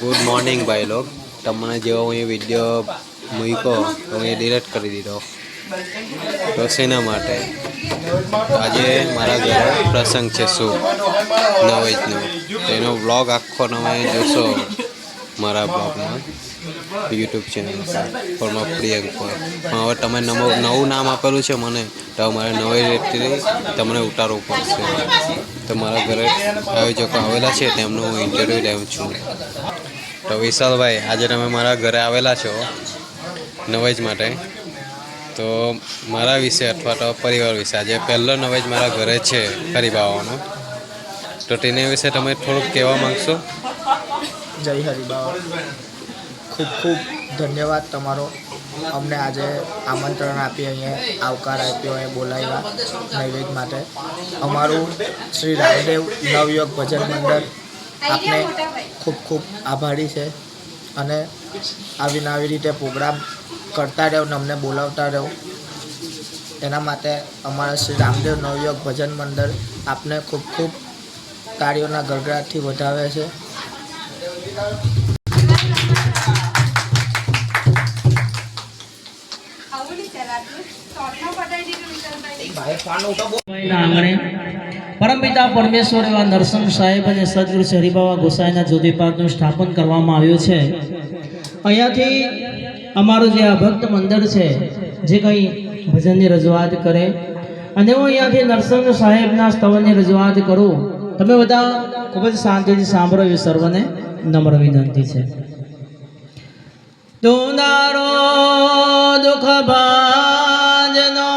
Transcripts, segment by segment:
Good morning ભાઈ log તમને જેવો હું વિડીયો મૂક્યો તો હું ડિલીટ કરી દીધો તો શેના માટે આજે મારા ઘરે પ્રસંગ છે શું નવેજનો તેનો વ્લોગ આખો તમે જોશો મારા બ્લોગમાં યુટ્યુબ ચેનલ પર પ્રિયંક પર હવે તમે નવું નામ આપેલું છે મને તો મારે નવી રીતથી તમને ઉતારવું પડશે તો મારા ઘરે આયોજકો આવેલા છે તેમનું હું ઇન્ટરવ્યૂ લેવું છું તો વિશાલભાઈ આજે તમે મારા ઘરે આવેલા છો નવેજ માટે તો મારા વિશે અથવા તો પરિવાર વિશે આજે પહેલો નવેજ મારા ઘરે છે હરિબાવાનો તો તેના વિશે તમે થોડુંક કહેવા માગશો? જય હરિબાવા, ખૂબ ખૂબ ધન્યવાદ તમારો. અમને આજે આમંત્રણ આપી અહીંયા આવકાર આપ્યો એ બોલાવ્યા નૈવેદ માટે. અમારું શ્રી રામદેવ નવયુગ ભજન મંડળ આપને ખૂબ ખૂબ આભારી છે અને આવી નવી રીતે પ્રોગ્રામ કરતા રહો ને અમને બોલાવતા રહો એના માટે અમારા શ્રી રામદેવ નવયુગ ભજન મંડળ આપને ખૂબ ખૂબ તાળીઓના ગડગડાટથી વધાવે છે. પરમપિતા પરમેશ્વર એવા નરસિંહ સાહેબ અને સદગુરુ હરિબાવા ગોસાઈના જ્યોતિપાદનું સ્થાપન કરવામાં આવ્યું છે. અહીંયાથી અમારું જે આ ભક્ત મંડળ છે જે કંઈ ભજનની રજૂઆત કરે અને હું અહીંયાથી નરસિંહ સાહેબના સ્તવની રજૂઆત કરું. તમે બધા ખૂબ જ શાંતિથી સાંભળો એ સર્વને નમ્ર વિનંતી છે. દુનારો દુઃખ ભાજનો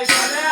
સરે